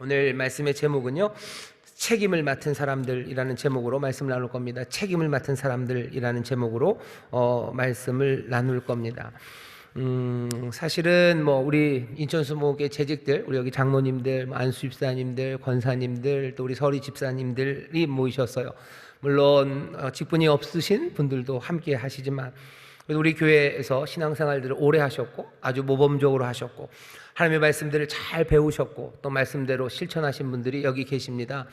오늘 말씀의 제목은요, 책임을 맡은 사람들이라는 제목으로 말씀을 나눌 겁니다. 책임을 맡은 사람들이라는 제목으로 말씀을 나눌 겁니다. 사실은 우리 인천수목의 재직들, 우리 여기 장로님들, 안수 집사님들, 권사님들, 또 우리 서리 집사님들이 모이셨어요. 물론 직분이 없으신 분들도 함께 하시지만 우리 교회에서 신앙생활들을 오래 하셨고 아주 모범적으로 하셨고 하나님의 말씀들을 잘 배우셨고 또 말씀대로 실천하신 분들이 여기 계십니다.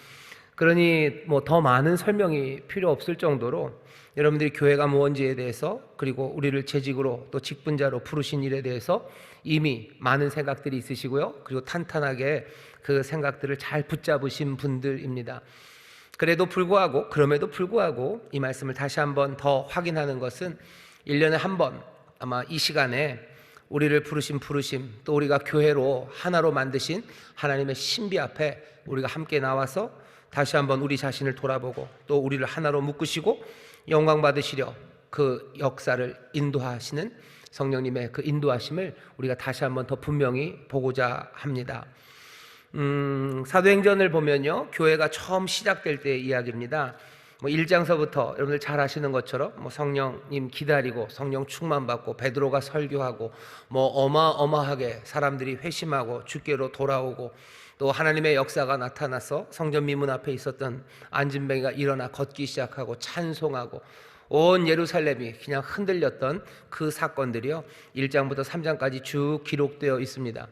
그러니 더 많은 설명이 필요 없을 정도로 여러분들이 교회가 뭔지에 대해서, 그리고 우리를 재직으로 또 직분자로 부르신 일에 대해서 이미 많은 생각들이 있으시고요, 그리고 탄탄하게 그 생각들을 잘 붙잡으신 분들입니다. 그럼에도 불구하고 이 말씀을 다시 한번 더 확인하는 것은 1년에 한 번, 아마 이 시간에 우리를 부르심, 또 우리가 교회로 하나로 만드신 하나님의 신비 앞에 우리가 함께 나와서 다시 한번 우리 자신을 돌아보고 또 우리를 하나로 묶으시고 영광 받으시려 그 역사를 인도하시는 성령님의 그 인도하심을 우리가 다시 한번 더 분명히 보고자 합니다. 사도행전을 보면요, 교회가 처음 시작될 때의 이야기입니다. 1장서부터 여러분들 잘 아시는 것처럼 성령님 기다리고 성령 충만받고 베드로가 설교하고 어마어마하게 사람들이 회심하고 주께로 돌아오고 또 하나님의 역사가 나타나서 성전 미문 앞에 있었던 안진뱅이가 일어나 걷기 시작하고 찬송하고 온 예루살렘이 그냥 흔들렸던 그 사건들이요, 1장부터 3장까지 쭉 기록되어 있습니다.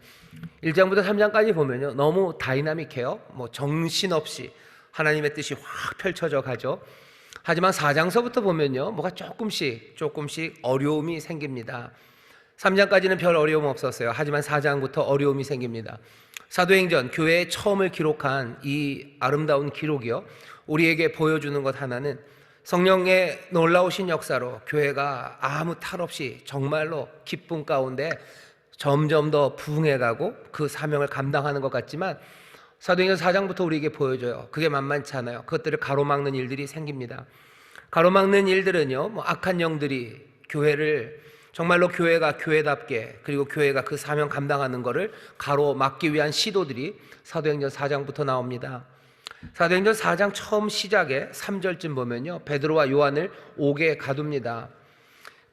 1장부터 3장까지 보면요, 너무 다이나믹해요. 정신없이 하나님의 뜻이 확 펼쳐져 가죠. 하지만 4장서부터 보면요, 뭐가 조금씩 어려움이 생깁니다. 3장까지는 별 어려움 없었어요. 하지만 4장부터 어려움이 생깁니다. 사도행전, 교회의 처음을 기록한 이 아름다운 기록이요, 우리에게 보여주는 것 하나는 성령의 놀라우신 역사로 교회가 아무 탈 없이 정말로 기쁨 가운데 점점 더 부흥해가고 그 사명을 감당하는 것 같지만 사도행전 4장부터 우리에게 보여줘요. 그게 만만치 않아요. 그것들을 가로막는 일들이 생깁니다. 가로막는 일들은요, 악한 영들이 교회를 정말로 교회가 교회답게, 그리고 교회가 그 사명 감당하는 것을 가로막기 위한 시도들이 사도행전 4장부터 나옵니다. 사도행전 4장 처음 시작에 3절쯤 보면요, 베드로와 요한을 옥에 가둡니다.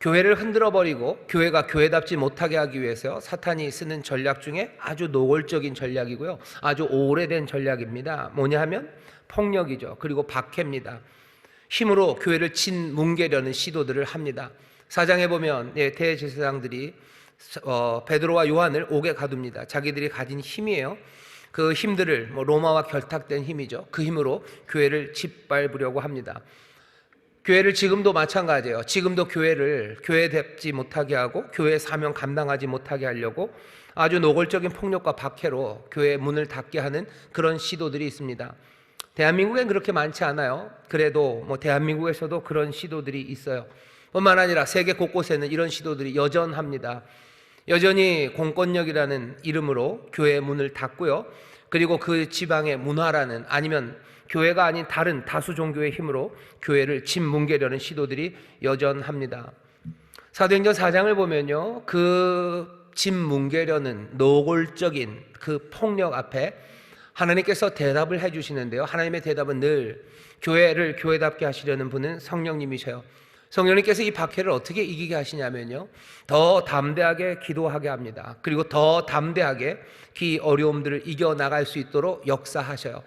교회를 흔들어버리고 교회가 교회답지 못하게 하기 위해서 사탄이 쓰는 전략 중에 아주 노골적인 전략이고요, 아주 오래된 전략입니다. 뭐냐 하면 폭력이죠. 그리고 박해입니다. 힘으로 교회를 짓뭉개려는 시도들을 합니다. 4장에 보면 대제사장들이 베드로와 요한을 옥에 가둡니다. 자기들이 가진 힘이에요. 그 힘들을 로마와 결탁된 힘이죠. 그 힘으로 교회를 짓밟으려고 합니다. 교회를 지금도 마찬가지예요. 지금도 교회를 교회답지 못하게 하고 교회의 사명 감당하지 못하게 하려고 아주 노골적인 폭력과 박해로 교회의 문을 닫게 하는 그런 시도들이 있습니다. 대한민국엔 그렇게 많지 않아요. 그래도 대한민국에서도 그런 시도들이 있어요. 뿐만 아니라 세계 곳곳에는 이런 시도들이 여전합니다. 여전히 공권력이라는 이름으로 교회의 문을 닫고요, 그리고 그 지방의 문화라는, 아니면 교회가 아닌 다른 다수 종교의 힘으로 교회를 짓뭉개려는 시도들이 여전합니다. 사도행전 4장을 보면요, 그 짓뭉개려는 노골적인 그 폭력 앞에 하나님께서 대답을 해주시는데요, 하나님의 대답은 늘 교회를 교회답게 하시려는 분은 성령님이셔요. 성령님께서 이 박해를 어떻게 이기게 하시냐면요, 더 담대하게 기도하게 합니다. 그리고 더 담대하게 그 어려움들을 이겨나갈 수 있도록 역사하셔요.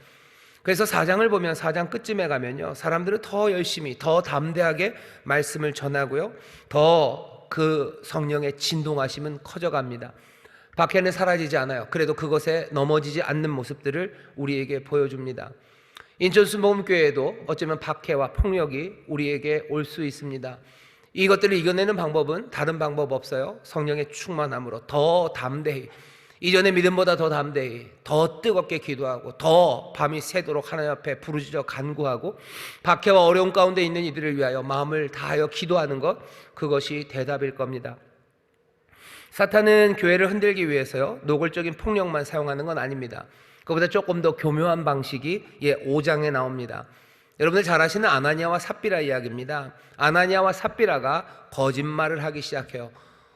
그래서 4장을 보면 4장 끝쯤에 가면요, 사람들은 더 열심히 더 담대하게 말씀을 전하고요, 더 그 성령의 진동하심은 커져갑니다. 박해는 사라지지 않아요. 그래도 그것에 넘어지지 않는 모습들을 우리에게 보여줍니다. 인천수목교회에도 어쩌면 박해와 폭력이 우리에게 올 수 있습니다. 이것들을 이겨내는 방법은 다른 방법 없어요. 성령의 충만함으로 더 담대히, 이전의 믿음보다 더 담대히, 더 뜨겁게 기도하고 더 밤이 새도록 하나님 앞에 부르짖어 간구하고 박해와 어려움 가운데 있는 이들을 위하여 마음을 다하여 기도하는 것, 그것이 대답일 겁니다. 사탄은 교회를 흔들기 위해서요, 노골적인 폭력만 사용하는 건 아닙니다. 그보다 조금 더 교묘한 방식이 5장에 나옵니다. 여러분들 잘 아시는 아나니아와 삽비라 이야기입니다. 아나니아와 삽비라가 거짓말을 하기 시작해요.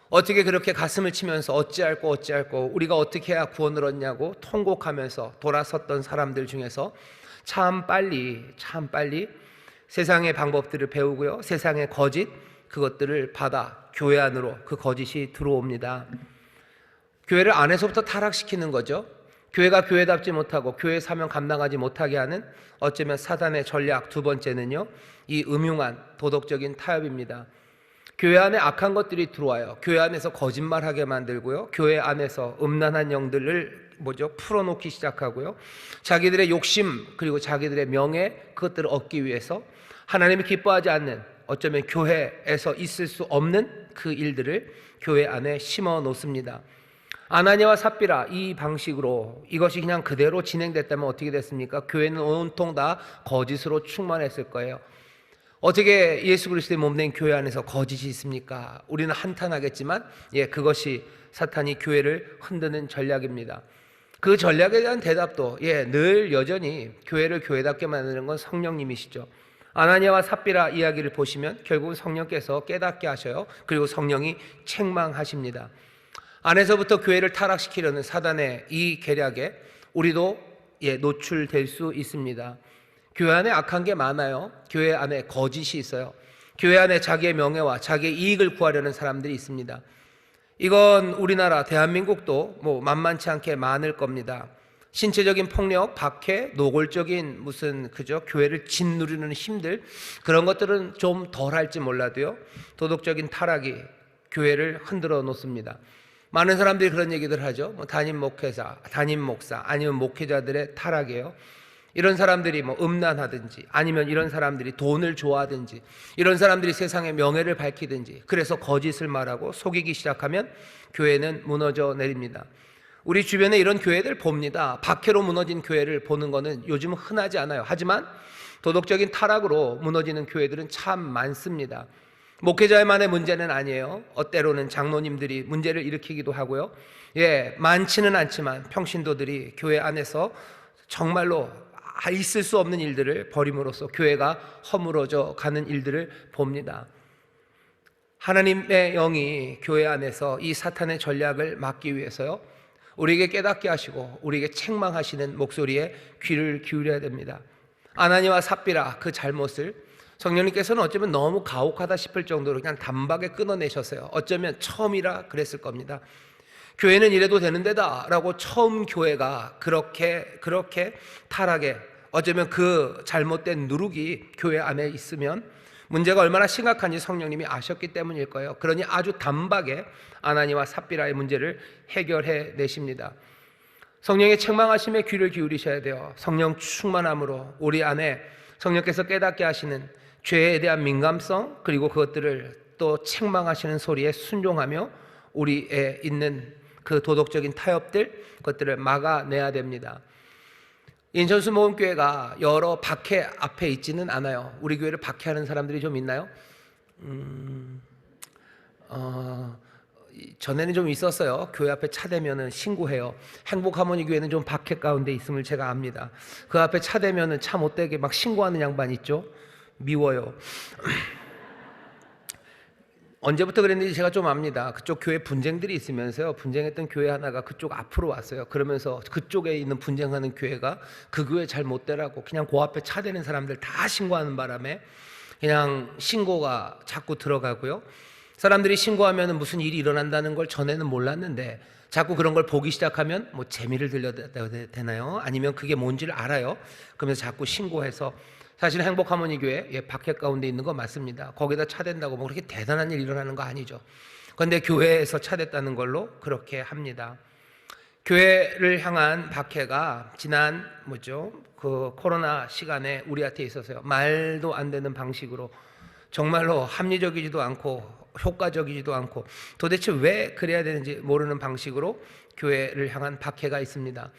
어떻게 그렇게 가슴을 치면서 어찌할꼬 우리가 어떻게 해야 구원을 얻냐고 통곡하면서 돌아섰던 사람들 중에서 참 빨리 세상의 방법들을 배우고요, 세상의 거짓 그것들을 받아 교회 안으로 그 거짓이 들어옵니다. 교회를 안에서부터 타락시키는 거죠. 교회가 교회답지 못하고 교회 사명 감당하지 못하게 하는 어쩌면 사단의 전략 두 번째는요, 이 음흉한 도덕적인 타협입니다. 교회 안에 악한 것들이 들어와요. 교회 안에서 거짓말하게 만들고요, 교회 안에서 음란한 영들을 풀어놓기 시작하고요, 자기들의 욕심 그리고 자기들의 명예 그것들을 얻기 위해서 하나님이 기뻐하지 않는, 어쩌면 교회에서 있을 수 없는 그 일들을 교회 안에 심어 놓습니다. 아나니아와 삽비라 이 방식으로 이것이 그냥 그대로 진행됐다면 어떻게 됐습니까? 교회는 온통 다 거짓으로 충만했을 거예요. 어떻게 예수 그리스도의 몸된 교회 안에서 거짓이 있습니까? 우리는 한탄하겠지만 그것이 사탄이 교회를 흔드는 전략입니다. 그 전략에 대한 대답도 늘 여전히 교회를 교회답게 만드는 건 성령님이시죠. 아나니아와 삽비라 이야기를 보시면 결국은 성령께서 깨닫게 하셔요. 그리고 성령이 책망하십니다. 안에서부터 교회를 타락시키려는 사단의 이 계략에 우리도 노출될 수 있습니다. 교회 안에 악한 게 많아요. 교회 안에 거짓이 있어요. 교회 안에 자기의 명예와 자기의 이익을 구하려는 사람들이 있습니다. 이건 우리나라 대한민국도 만만치 않게 많을 겁니다. 신체적인 폭력, 박해, 노골적인 교회를 짓누르는 힘들, 그런 것들은 좀 덜할지 몰라도요, 도덕적인 타락이 교회를 흔들어 놓습니다. 많은 사람들이 그런 얘기들 하죠. 담임 목회자, 담임 목사, 아니면 목회자들의 타락이에요. 이런 사람들이 음란하든지, 아니면 이런 사람들이 돈을 좋아하든지, 이런 사람들이 세상의 명예를 밝히든지, 그래서 거짓을 말하고 속이기 시작하면 교회는 무너져 내립니다. 우리 주변에 이런 교회들 봅니다. 박해로 무너진 교회를 보는 것은 요즘 흔하지 않아요. 하지만 도덕적인 타락으로 무너지는 교회들은 참 많습니다. 목회자만의 문제는 아니에요. 때로는 장로님들이 문제를 일으키기도 하고요. 많지는 않지만 평신도들이 교회 안에서 정말로 있을 수 없는 일들을 벌임으로써 교회가 허물어져 가는 일들을 봅니다. 하나님의 영이 교회 안에서 이 사탄의 전략을 막기 위해서요, 우리에게 깨닫게 하시고 우리에게 책망하시는 목소리에 귀를 기울여야 됩니다. 아나니아와 삽비라 그 잘못을 성령님께서는 어쩌면 너무 가혹하다 싶을 정도로 그냥 단박에 끊어내셨어요. 어쩌면 처음이라 그랬을 겁니다. 교회는 이래도 되는 데다 라고 처음 교회가 그렇게 타락에, 어쩌면 그 잘못된 누룩이 교회 안에 있으면 문제가 얼마나 심각한지 성령님이 아셨기 때문일 거예요. 그러니 아주 단박에 아나니아와 삽비라의 문제를 해결해 내십니다. 성령의 책망하심에 귀를 기울이셔야 돼요. 성령 충만함으로 우리 안에 성령께서 깨닫게 하시는 죄에 대한 민감성, 그리고 그것들을 또 책망하시는 소리에 순종하며 우리에 있는 그 도덕적인 타협들, 그것들을 막아내야 됩니다. 인천수 모험교회가 여러 박해 앞에 있지는 않아요. 우리 교회를 박해하는 사람들이 좀 있나요? 전에는 좀 있었어요. 교회 앞에 차 대면은 신고해요. 행복하모니 교회는 좀 박해 가운데 있음을 제가 압니다. 그 앞에 차 대면은 차 못되게 막 신고하는 양반 있죠. 미워요. 언제부터 그랬는지 제가 좀 압니다. 그쪽 교회 분쟁들이 있으면서요, 분쟁했던 교회 하나가 그쪽 앞으로 왔어요. 그러면서 그쪽에 있는 분쟁하는 교회가 그 교회 잘 못되라고 그냥 그 앞에 차 대는 사람들 다 신고하는 바람에 그냥 신고가 자꾸 들어가고요, 사람들이 신고하면 무슨 일이 일어난다는 걸 전에는 몰랐는데 자꾸 그런 걸 보기 시작하면 재미를 들려야 되나요? 아니면 그게 뭔지를 알아요. 그러면서 자꾸 신고해서, 사실 행복하모니 교회 박해 가운데 있는 거 맞습니다. 거기다 차댄다고 그렇게 대단한 일 일어나는 거 아니죠. 그런데 교회에서 차댔다는 걸로 그렇게 합니다. 교회를 향한 박해가 지난 그 코로나 시간에 우리한테 있어서요, 말도 안 되는 방식으로 정말로 합리적이지도 않고 효과적이지도 않고 도대체 왜 그래야 되는지 모르는 방식으로 교회를 향한 박해가 있습니다.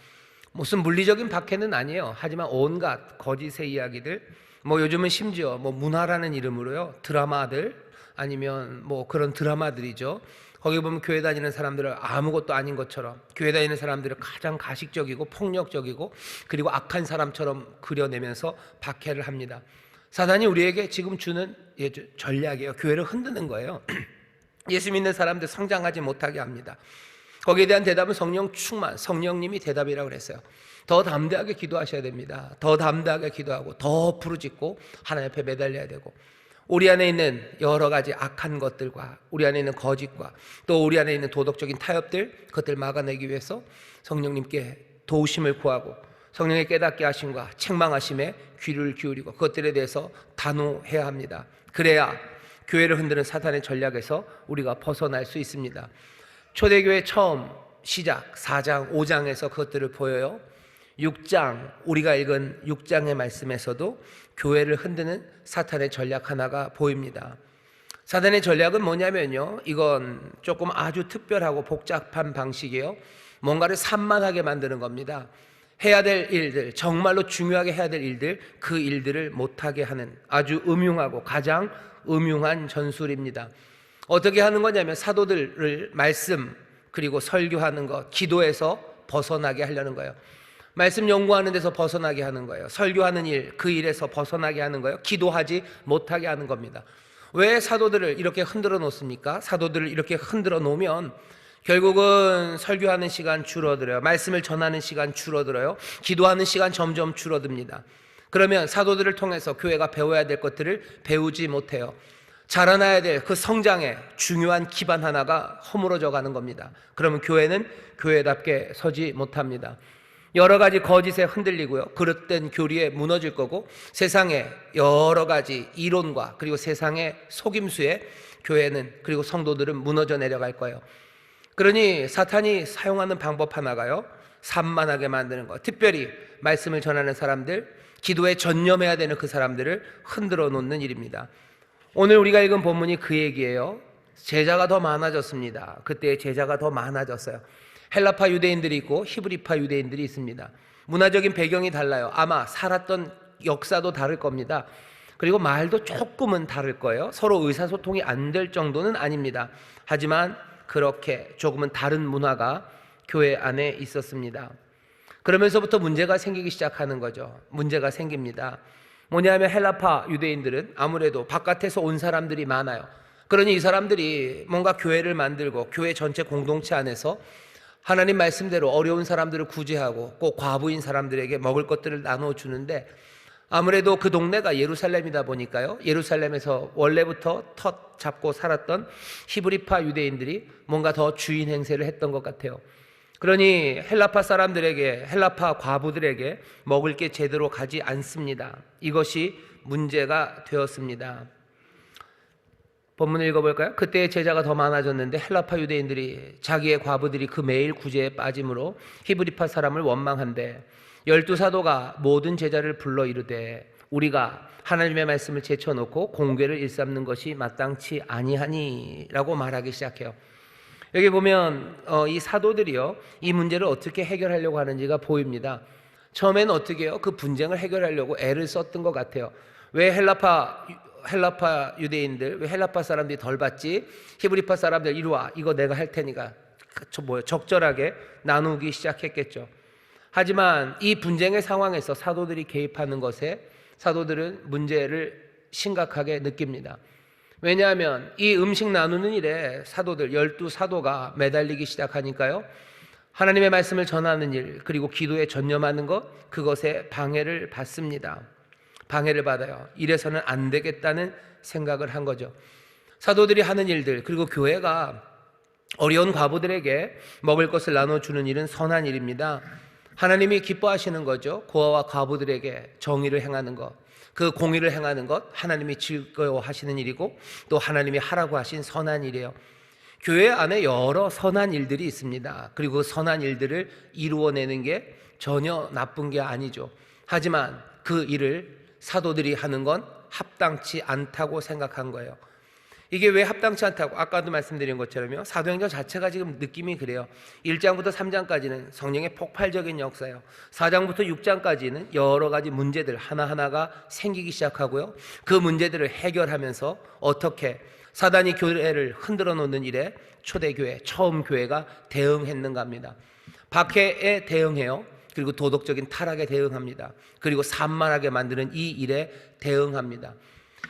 무슨 물리적인 박해는 아니에요. 하지만 온갖 거짓의 이야기들, 요즘은 심지어 문화라는 이름으로요, 드라마들, 아니면 그런 드라마들이죠. 거기 보면 교회 다니는 사람들을 아무것도 아닌 것처럼, 교회 다니는 사람들을 가장 가식적이고 폭력적이고 그리고 악한 사람처럼 그려내면서 박해를 합니다. 사단이 우리에게 지금 주는 전략이에요. 교회를 흔드는 거예요. 예수 믿는 사람들 성장하지 못하게 합니다. 거기에 대한 대답은 성령 충만, 성령님이 대답이라고 그랬어요. 더 담대하게 기도하셔야 됩니다. 더 담대하게 기도하고 더 부르짖고 하나님 앞에 매달려야 되고, 우리 안에 있는 여러 가지 악한 것들과 우리 안에 있는 거짓과 또 우리 안에 있는 도덕적인 타협들, 그것들 막아내기 위해서 성령님께 도우심을 구하고 성령의 깨닫게 하심과 책망하심에 귀를 기울이고 그것들에 대해서 단호해야 합니다. 그래야 교회를 흔드는 사탄의 전략에서 우리가 벗어날 수 있습니다. 초대교회 처음 시작 4장 5장에서 그것들을 보여요. 6장, 우리가 읽은 6장의 말씀에서도 교회를 흔드는 사탄의 전략 하나가 보입니다. 사탄의 전략은 뭐냐면요, 이건 조금 아주 특별하고 복잡한 방식이에요. 뭔가를 산만하게 만드는 겁니다. 해야 될 일들, 정말로 중요하게 해야 될 일들, 그 일들을 못하게 하는 아주 음흉하고 가장 음흉한 전술입니다. 어떻게 하는 거냐면 사도들을 말씀 그리고 설교하는 것, 기도에서 벗어나게 하려는 거예요. 말씀 연구하는 데서 벗어나게 하는 거예요. 설교하는 일, 그 일에서 벗어나게 하는 거예요. 기도하지 못하게 하는 겁니다. 왜 사도들을 이렇게 흔들어 놓습니까? 사도들을 이렇게 흔들어 놓으면 결국은 설교하는 시간 줄어들어요. 말씀을 전하는 시간 줄어들어요. 기도하는 시간 점점 줄어듭니다. 그러면 사도들을 통해서 교회가 배워야 될 것들을 배우지 못해요. 자라나야 될 그 성장의 중요한 기반 하나가 허물어져 가는 겁니다. 그러면 교회는 교회답게 서지 못합니다. 여러 가지 거짓에 흔들리고요, 그릇된 교리에 무너질 거고, 세상의 여러 가지 이론과 그리고 세상의 속임수에 교회는 그리고 성도들은 무너져 내려갈 거예요. 그러니 사탄이 사용하는 방법 하나가요, 산만하게 만드는 것. 특별히 말씀을 전하는 사람들, 기도에 전념해야 되는 그 사람들을 흔들어 놓는 일입니다. 오늘 우리가 읽은 본문이 그 얘기예요. 제자가 더 많아졌습니다. 그때 제자가 더 많아졌어요. 헬라파 유대인들이 있고 히브리파 유대인들이 있습니다. 문화적인 배경이 달라요. 아마 살았던 역사도 다를 겁니다. 그리고 말도 조금은 다를 거예요. 서로 의사소통이 안 될 정도는 아닙니다. 하지만 그렇게 조금은 다른 문화가 교회 안에 있었습니다. 그러면서부터 문제가 생기기 시작하는 거죠. 문제가 생깁니다. 뭐냐면 헬라파 유대인들은 아무래도 바깥에서 온 사람들이 많아요. 그러니 이 사람들이 뭔가 교회를 만들고 교회 전체 공동체 안에서 하나님 말씀대로 어려운 사람들을 구제하고 꼭 과부인 사람들에게 먹을 것들을 나눠주는데, 아무래도 그 동네가 예루살렘이다 보니까요, 예루살렘에서 원래부터 터ut 잡고 살았던 히브리파 유대인들이 뭔가 더 주인 행세를 했던 것 같아요. 그러니 헬라파 사람들에게, 헬라파 과부들에게 먹을 게 제대로 가지 않습니다. 이것이 문제가 되었습니다. 본문을 읽어볼까요? 그때 제자가 더 많아졌는데 헬라파 유대인들이 자기의 과부들이 그 매일 구제에 빠짐으로 히브리파 사람을 원망한대, 12사도가 모든 제자를 불러 이르되 우리가 하나님의 말씀을 제쳐놓고 공궤를 일삼는 것이 마땅치 아니하니 라고 말하기 시작해요. 여기 보면 이 사도들이요, 이 문제를 어떻게 해결하려고 하는지가 보입니다. 처음에는 어떻게 해요? 그 분쟁을 해결하려고 애를 썼던 것 같아요. 왜 헬라파 유대인들, 왜 헬라파 사람들이 덜 받지? 히브리파 사람들 이리 와, 이거 내가 할 테니까 적절하게 나누기 시작했겠죠. 하지만 이 분쟁의 상황에서 사도들이 개입하는 것에 사도들은 문제를 심각하게 느낍니다. 왜냐하면 이 음식 나누는 일에 사도들 12사도가 매달리기 시작하니까요, 하나님의 말씀을 전하는 일 그리고 기도에 전념하는 것, 그것에 방해를 받습니다. 방해를 받아요. 이래서는 안 되겠다는 생각을 한 거죠. 사도들이 하는 일들 그리고 교회가 어려운 과부들에게 먹을 것을 나눠주는 일은 선한 일입니다. 하나님이 기뻐하시는 거죠. 고아와 과부들에게 정의를 행하는 것, 그 공의를 행하는 것, 하나님이 즐거워하시는 일이고 또 하나님이 하라고 하신 선한 일이에요. 교회 안에 여러 선한 일들이 있습니다. 그리고 그 선한 일들을 이루어내는 게 전혀 나쁜 게 아니죠. 하지만 그 일을 사도들이 하는 건 합당치 않다고 생각한 거예요. 이게 왜 합당치 않다고? 아까도 말씀드린 것처럼요, 사도행전 자체가 지금 느낌이 그래요. 1장부터 3장까지는 성령의 폭발적인 역사예요. 4장부터 6장까지는 여러 가지 문제들 하나하나가 생기기 시작하고요, 그 문제들을 해결하면서 어떻게 사단이 교회를 흔들어 놓는 일에 초대교회, 처음 교회가 대응했는가 합니다. 박해에 대응해요. 그리고 도덕적인 타락에 대응합니다. 그리고 산만하게 만드는 이 일에 대응합니다.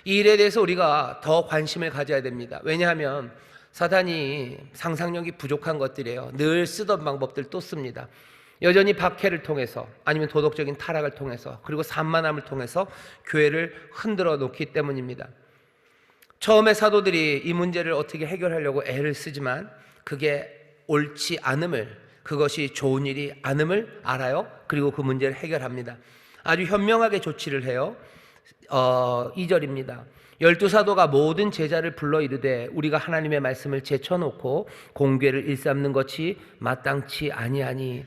이 일에 대해서 우리가 더 관심을 가져야 됩니다. 왜냐하면 사단이 상상력이 부족한 것들이에요. 늘 쓰던 방법들 또 씁니다. 여전히 박해를 통해서 아니면 도덕적인 타락을 통해서 그리고 산만함을 통해서 교회를 흔들어 놓기 때문입니다. 처음에 사도들이 이 문제를 어떻게 해결하려고 애를 쓰지만 그게 옳지 않음을, 그것이 좋은 일이 아님을 알아요. 그리고 그 문제를 해결합니다. 아주 현명하게 조치를 해요. 2절입니다. 12사도가 모든 제자를 불러 이르되 우리가 하나님의 말씀을 제쳐놓고 공궤를 일삼는 것이 마땅치 아니하니.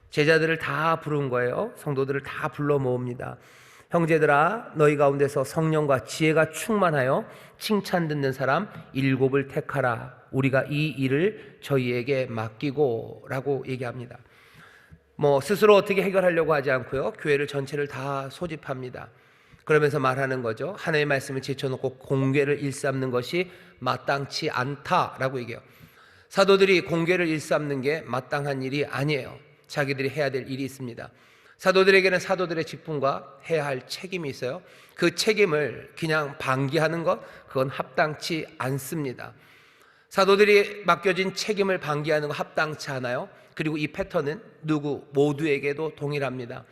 제자들을 다 부른 거예요. 성도들을 다 불러 모읍니다. 형제들아, 너희 가운데서 성령과 지혜가 충만하여 칭찬 듣는 사람 7을 택하라. 우리가 이 일을 저희에게 맡기고 라고 얘기합니다. 스스로 어떻게 해결하려고 하지 않고요, 교회를 전체를 다 소집합니다. 그러면서 말하는 거죠. 하나님의 말씀을 제쳐놓고 공궤를 일삼는 것이 마땅치 않다라고 얘기해요. 사도들이 공궤를 일삼는 게 마땅한 일이 아니에요. 자기들이 해야 될 일이 있습니다. 사도들에게는 사도들의 직분과 해야 할 책임이 있어요. 그 책임을 그냥 방기하는 것, 그건 합당치 않습니다. 사도들이 맡겨진 책임을 방기하는 거 합당치 않아요. 그리고 이 패턴은 누구 모두에게도 동일합니다.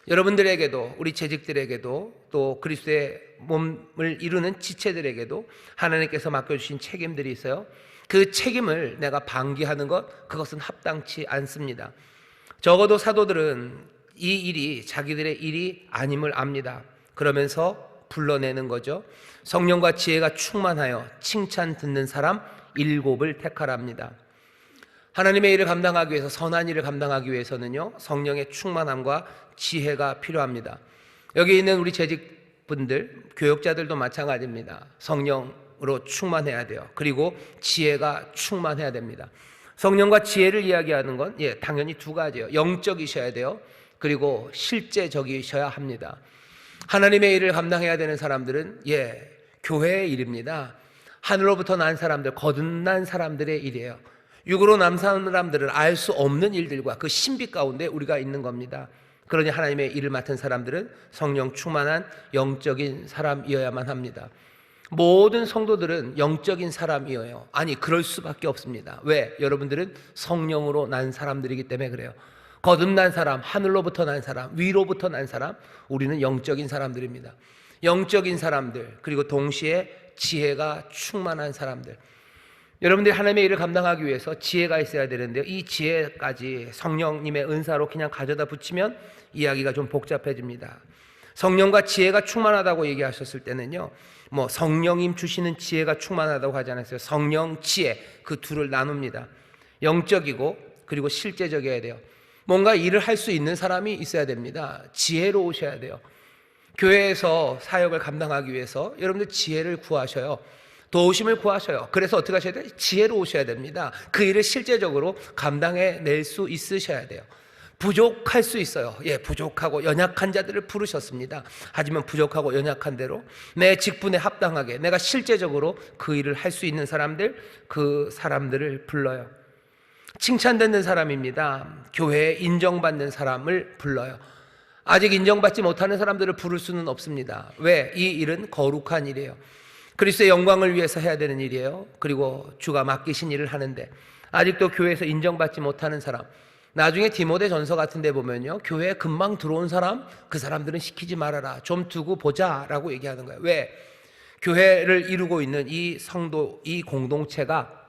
여러분들에게도, 우리 재직들에게도, 또 그리스도의 몸을 이루는 지체들에게도 하나님께서 맡겨주신 책임들이 있어요. 그 책임을 내가 방기하는 것, 그것은 합당치 않습니다. 적어도 사도들은 이 일이 자기들의 일이 아님을 압니다. 그러면서 불러내는 거죠. 성령과 지혜가 충만하여 칭찬 듣는 사람 7을 택하랍니다. 하나님의 일을 감당하기 위해서, 선한 일을 감당하기 위해서는요, 성령의 충만함과 지혜가 필요합니다. 여기 있는 우리 재직분들, 교역자들도 마찬가지입니다. 성령으로 충만해야 돼요. 그리고 지혜가 충만해야 됩니다. 성령과 지혜를 이야기하는 건 당연히 두 가지예요. 영적이셔야 돼요. 그리고 실제적이셔야 합니다. 하나님의 일을 감당해야 되는 사람들은 교회의 일입니다. 하늘로부터 난 사람들, 거듭난 사람들의 일이에요. 육으로 난 사람들은 알 수 없는 일들과 그 신비 가운데 우리가 있는 겁니다. 그러니 하나님의 일을 맡은 사람들은 성령 충만한 영적인 사람이어야만 합니다. 모든 성도들은 영적인 사람이에요. 아니, 그럴 수밖에 없습니다. 왜? 여러분들은 성령으로 난 사람들이기 때문에 그래요. 거듭난 사람, 하늘로부터 난 사람, 위로부터 난 사람, 우리는 영적인 사람들입니다. 영적인 사람들, 그리고 동시에 지혜가 충만한 사람들. 여러분들이 하나님의 일을 감당하기 위해서 지혜가 있어야 되는데요, 이 지혜까지 성령님의 은사로 그냥 가져다 붙이면 이야기가 좀 복잡해집니다. 성령과 지혜가 충만하다고 얘기하셨을 때는요, 성령님 주시는 지혜가 충만하다고 하지 않았어요. 성령, 지혜, 그 둘을 나눕니다. 영적이고 그리고 실제적이어야 돼요. 뭔가 일을 할 수 있는 사람이 있어야 됩니다. 지혜로우셔야 돼요. 교회에서 사역을 감당하기 위해서 여러분들 지혜를 구하셔요. 도우심을 구하셔요. 그래서 어떻게 하셔야 돼요? 지혜로우셔야 됩니다. 그 일을 실제적으로 감당해낼 수 있으셔야 돼요. 부족할 수 있어요. 부족하고 연약한 자들을 부르셨습니다. 하지만 부족하고 연약한 대로 내 직분에 합당하게 내가 실제적으로 그 일을 할 수 있는 사람들, 그 사람들을 불러요. 칭찬받는 사람입니다. 교회에 인정받는 사람을 불러요. 아직 인정받지 못하는 사람들을 부를 수는 없습니다. 왜? 이 일은 거룩한 일이에요. 그리스도의 영광을 위해서 해야 되는 일이에요. 그리고 주가 맡기신 일을 하는데 아직도 교회에서 인정받지 못하는 사람, 나중에 디모데 전서 같은 데 보면요, 교회에 금방 들어온 사람, 그 사람들은 시키지 말아라, 좀 두고 보자 라고 얘기하는 거예요. 왜? 교회를 이루고 있는 이 성도, 이 공동체가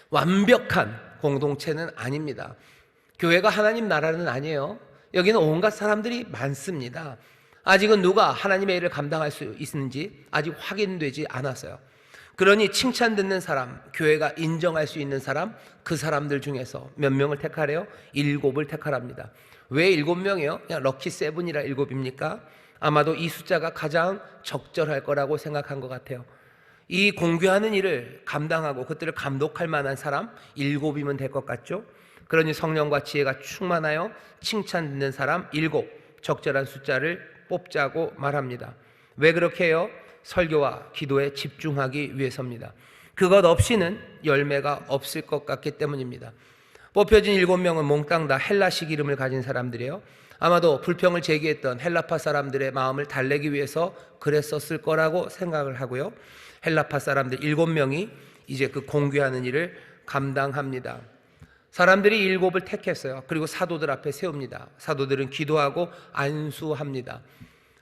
완벽한 공동체는 아닙니다. 교회가 하나님 나라는 아니에요. 여기는 온갖 사람들이 많습니다. 아직은 누가 하나님의 일을 감당할 수 있는지 아직 확인되지 않았어요. 그러니 칭찬 듣는 사람, 교회가 인정할 수 있는 사람, 그 사람들 중에서 몇 명을 택하래요? 7을 택하랍니다. 왜 7명이요? 그냥 럭키 세븐이라 7입니까? 아마도 이 숫자가 가장 적절할 거라고 생각한 것 같아요. 이 공교하는 일을 감당하고 그들을 감독할 만한 사람 7이면 될 것 같죠? 그러니 성령과 지혜가 충만하여 칭찬 듣는 사람 7, 적절한 숫자를 뽑자고 말합니다. 왜 그렇게 해요? 설교와 기도에 집중하기 위해서입니다. 그것 없이는 열매가 없을 것 같기 때문입니다. 뽑혀진 7명은 몽땅 다 헬라식 이름을 가진 사람들이에요. 아마도 불평을 제기했던 헬라파 사람들의 마음을 달래기 위해서 그랬었을 거라고 생각을 하고요. 헬라파 사람들 7명이 이제 그 공귀하는 일을 감당합니다. 사람들이 일곱을 택했어요. 그리고 사도들 앞에 세웁니다. 사도들은 기도하고 안수합니다.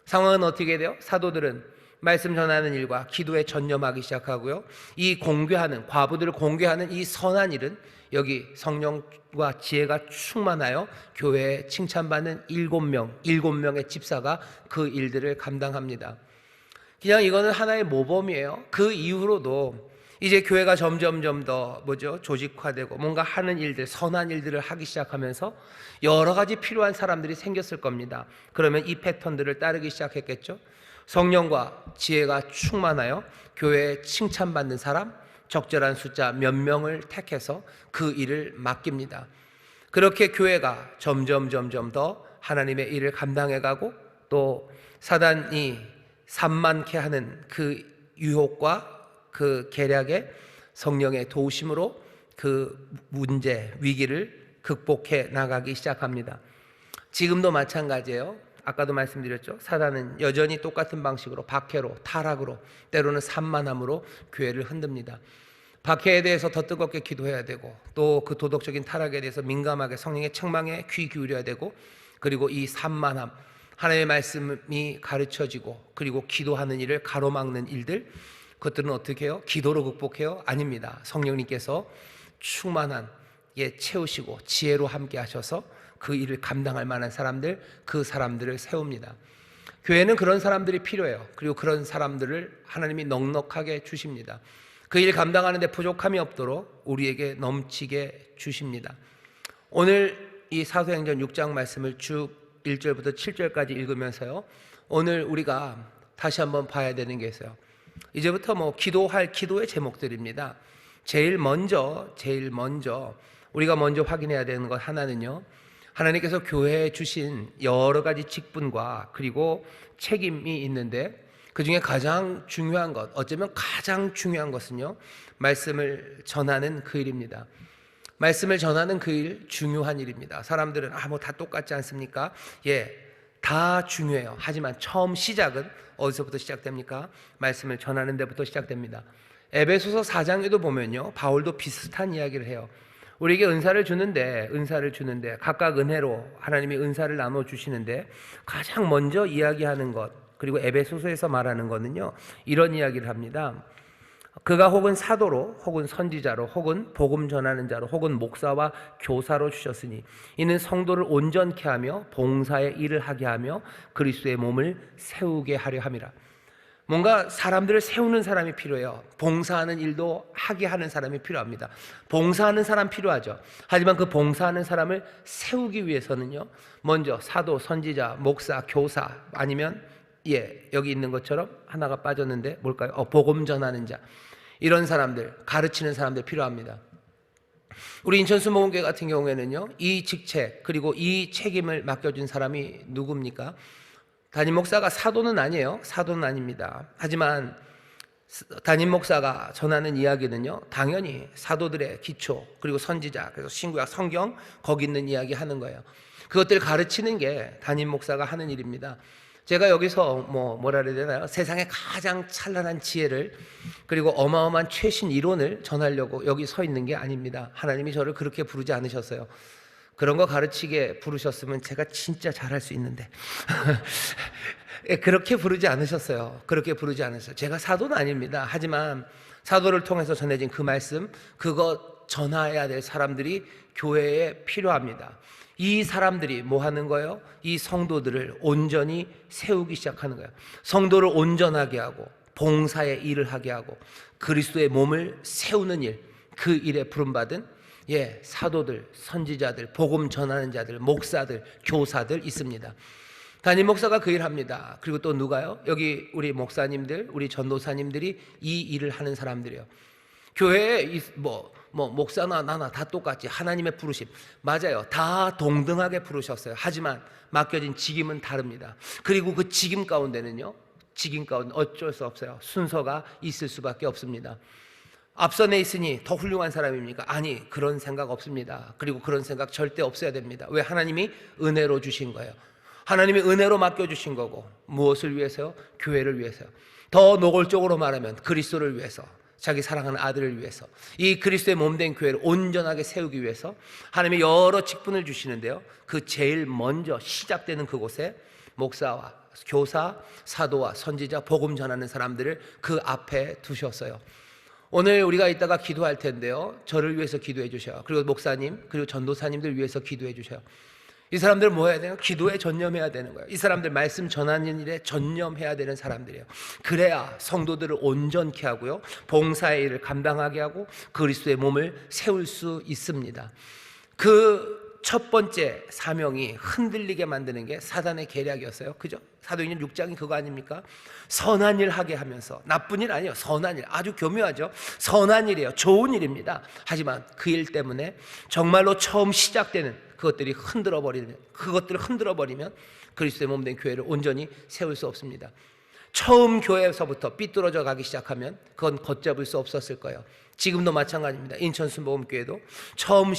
상황은 어떻게 돼요? 사도들은 말씀 전하는 일과 기도에 전념하기 시작하고요. 이 공개하는, 과부들을 공개하는 이 선한 일은 여기 성령과 지혜가 충만하여 교회에 칭찬받는 일곱 명의 집사가 그 일들을 감당합니다. 그냥 이거는 하나의 모범이에요. 그 이후로도 이제 교회가 점점점 더 조직화되고 뭔가 하는 일들, 선한 일들을 하기 시작하면서 여러 가지 필요한 사람들이 생겼을 겁니다. 그러면 이 패턴들을 따르기 시작했겠죠. 성령과 지혜가 충만하여 교회에 칭찬받는 사람, 적절한 숫자 몇 명을 택해서 그 일을 맡깁니다. 그렇게 교회가 점점 더 하나님의 일을 감당해가고 또 사단이 산만케 하는 그 유혹과 그 계략에 성령의 도우심으로 그 문제, 위기를 극복해 나가기 시작합니다. 지금도 마찬가지예요. 아까도 말씀드렸죠. 사단은 여전히 똑같은 방식으로 박해로, 타락으로, 때로는 산만함으로 교회를 흔듭니다. 박해에 대해서 더 뜨겁게 기도해야 되고 또 그 도덕적인 타락에 대해서 민감하게 성령의 책망에 귀 기울여야 되고 그리고 이 산만함, 하나님의 말씀이 가르쳐지고 그리고 기도하는 일을 가로막는 일들, 그것들은 어떻게 해요? 기도로 극복해요? 아닙니다. 성령님께서 충만한 채우시고 지혜로 함께 하셔서 그 일을 감당할 만한 사람들, 그 사람들을 세웁니다. 교회는 그런 사람들이 필요해요. 그리고 그런 사람들을 하나님이 넉넉하게 주십니다. 그 일 감당하는 데 부족함이 없도록 우리에게 넘치게 주십니다. 오늘 이 사도행전 6장 말씀을 쭉 1절부터 7절까지 읽으면서요, 오늘 우리가 다시 한번 봐야 되는 게 있어요. 이제부터 기도할 기도의 제목들입니다. 제일 먼저 우리가 먼저 확인해야 되는 것 하나는요, 하나님께서 교회에 주신 여러 가지 직분과 그리고 책임이 있는데 그 중에 가장 중요한 것, 어쩌면 가장 중요한 것은요, 말씀을 전하는 그 일입니다. 말씀을 전하는 그 일, 중요한 일입니다. 사람들은 다 똑같지 않습니까? 다 중요해요. 하지만 처음 시작은 어디서부터 시작됩니까? 말씀을 전하는 데부터 시작됩니다. 에베소서 4장에도 보면요, 바울도 비슷한 이야기를 해요. 우리에게 은사를 주는데 각각 은혜로 하나님이 은사를 나눠 주시는데 가장 먼저 이야기하는 것, 그리고 에베소서에서 말하는 거는요, 이런 이야기를 합니다. 그가 혹은 사도로 혹은 선지자로 혹은 복음 전하는 자로 혹은 목사와 교사로 주셨으니 이는 성도를 온전케 하며 봉사의 일을 하게 하며 그리스도의 몸을 세우게 하려 함이라. 뭔가 사람들을 세우는 사람이 필요해요. 봉사하는 일도 하게 하는 사람이 필요합니다. 봉사하는 사람 필요하죠. 하지만 그 봉사하는 사람을 세우기 위해서는요, 먼저 사도, 선지자, 목사, 교사, 아니면 여기 있는 것처럼 하나가 빠졌는데 뭘까요? 복음 전하는 자, 이런 사람들, 가르치는 사람들 필요합니다. 우리 인천수목원교회 같은 경우에는요, 이 직책 그리고 이 책임을 맡겨준 사람이 누굽니까? 담임 목사가 사도는 아니에요. 사도는 아닙니다. 하지만 담임 목사가 전하는 이야기는요, 당연히 사도들의 기초, 그리고 선지자, 그래서 신구약 성경 거기 있는 이야기 하는 거예요. 그것들을 가르치는 게 담임 목사가 하는 일입니다. 제가 여기서 뭐라 그래야 되나요? 세상의 가장 찬란한 지혜를 그리고 어마어마한 최신 이론을 전하려고 여기 서 있는 게 아닙니다. 하나님이 저를 그렇게 부르지 않으셨어요. 그런 거 가르치게 부르셨으면 제가 진짜 잘할 수 있는데 그렇게 부르지 않으셨어요. 제가 사도는 아닙니다. 하지만 사도를 통해서 전해진 그 말씀, 그거 전해야 될 사람들이 교회에 필요합니다. 이 사람들이 뭐 하는 거예요? 이 성도들을 온전히 세우기 시작하는 거예요. 성도를 온전하게 하고 봉사의 일을 하게 하고 그리스도의 몸을 세우는 일, 그 일에 부름받은 사도들, 선지자들, 복음 전하는 자들, 목사들, 교사들 있습니다. 담임 목사가 그 일 합니다. 그리고 또 누가요? 여기 우리 목사님들, 우리 전도사님들이 이 일을 하는 사람들이에요. 교회에 목사나 나나 다 똑같이 하나님의 부르심, 맞아요. 다 동등하게 부르셨어요. 하지만 맡겨진 직임은 다릅니다. 그리고 그 직임 가운데는요, 어쩔 수 없어요. 순서가 있을 수밖에 없습니다. 앞선에 있으니 더 훌륭한 사람입니까? 아니, 그런 생각 없습니다. 그리고 그런 생각 절대 없어야 됩니다. 왜? 하나님이 은혜로 주신 거예요. 하나님이 은혜로 맡겨주신 거고, 무엇을 위해서요? 교회를 위해서요. 더 노골적으로 말하면 그리스도를 위해서, 자기 사랑하는 아들을 위해서, 이 그리스도의 몸된 교회를 온전하게 세우기 위해서 하나님이 여러 직분을 주시는데요, 그 제일 먼저 시작되는 그곳에 목사와 교사, 사도와 선지자, 복음 전하는 사람들을 그 앞에 두셨어요. 오늘 우리가 이따가 기도할 텐데요, 저를 위해서 기도해 주셔요. 그리고 목사님, 그리고 전도사님들 위해서 기도해 주셔요. 이 사람들 뭐 해야 되나? 기도에 전념해야 되는 거예요. 이 사람들 말씀 전하는 일에 전념해야 되는 사람들이에요. 그래야 성도들을 온전케 하고요, 봉사의 일을 감당하게 하고 그리스도의 몸을 세울 수 있습니다. 그 첫 번째 사명이 흔들리게 만드는 게 사단의 계략이었어요. 그죠? 사도행전 6장이 그거 아닙니까? 선한 일 하게 하면서, 나쁜 일 아니에요, 선한 일. 아주 교묘하죠? 선한 일이에요. 좋은 일입니다. 하지만 그 일 때문에 정말로 처음 시작되는 그것들을 흔들어 버리면 그리스도의 몸된 교회를 온전히 세울 수 없습니다. 처음 교회에서부터 삐뚤어져 가기 시작하면 그건 걷잡을 수 없었을 거예요. 지금도 마찬가지입니다. 인천 순복음교회도 처음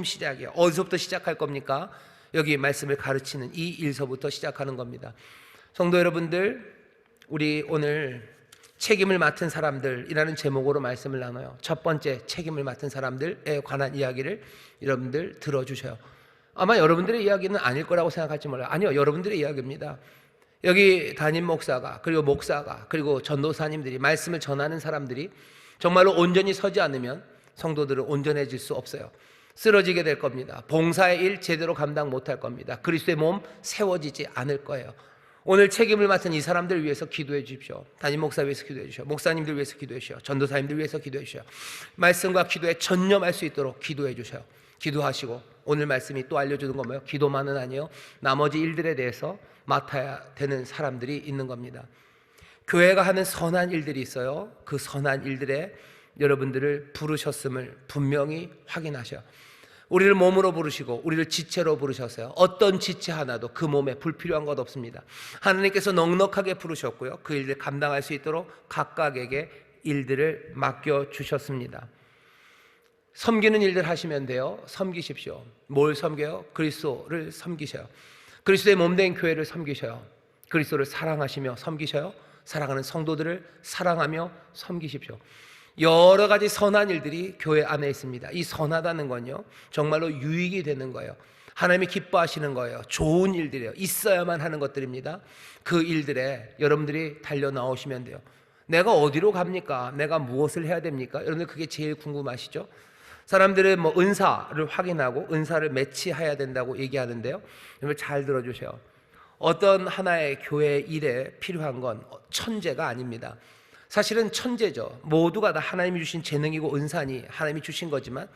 시작이에요. 어디서부터 시작할 겁니까? 여기 말씀을 가르치는 이 일서부터 시작하는 겁니다. 성도 여러분들, 우리 오늘 책임을 맡은 사람들이라는 제목으로 말씀을 나눠요. 첫 번째, 책임을 맡은 사람들에 관한 이야기를 여러분들 들어주셔요. 아마 여러분들의 이야기는 아닐 거라고 생각할지 몰라요. 아니요, 여러분들의 이야기입니다. 여기 담임 목사가, 그리고 목사가, 그리고 전도사님들이, 말씀을 전하는 사람들이 정말로 온전히 서지 않으면 성도들은 온전해질 수 없어요. 쓰러지게 될 겁니다. 봉사의 일 제대로 감당 못할 겁니다. 그리스도의 몸 세워지지 않을 거예요. 오늘 책임을 맡은 이 사람들 위해서 기도해 주십시오. 담임 목사 위해서 기도해 주십시오. 목사님들 위해서 기도해 주십시오. 전도사님들 위해서 기도해 주십시오. 말씀과 기도에 전념할 수 있도록 기도해 주셔요. 기도하시고, 오늘 말씀이 또 알려주는 건 뭐예요? 기도만은 아니에요, 나머지 일들에 대해서 맡아야 되는 사람들이 있는 겁니다. 교회가 하는 선한 일들이 있어요. 그 선한 일들에 여러분들을 부르셨음을 분명히 확인하셔요. 우리를 몸으로 부르시고 우리를 지체로 부르셨어요. 어떤 지체 하나도 그 몸에 불필요한 것 없습니다. 하나님께서 넉넉하게 부르셨고요, 그 일을 감당할 수 있도록 각각에게 일들을 맡겨주셨습니다. 섬기는 일들 하시면 돼요. 섬기십시오. 뭘 섬겨요? 그리스도를 섬기셔요. 그리스도의 몸된 교회를 섬기셔요. 그리스도를 사랑하시며 섬기셔요. 사랑하는 성도들을 사랑하며 섬기십시오. 여러 가지 선한 일들이 교회 안에 있습니다. 이 선하다는 건요, 정말로 유익이 되는 거예요. 하나님이 기뻐하시는 거예요. 좋은 일들이에요. 있어야만 하는 것들입니다. 그 일들에 여러분들이 달려 나오시면 돼요. 내가 어디로 갑니까? 내가 무엇을 해야 됩니까? 여러분들 그게 제일 궁금하시죠? 사람들은 뭐 은사를 확인하고 은사를 매치해야 된다고 얘기하는데요, 여러분 잘 들어주세요. 어떤 하나의 교회 일에 필요한 건 천재가 아닙니다. 사실은 천재죠. 모두가 다 하나님이 주신 재능이고 은사니 하나님이 주신 거지만,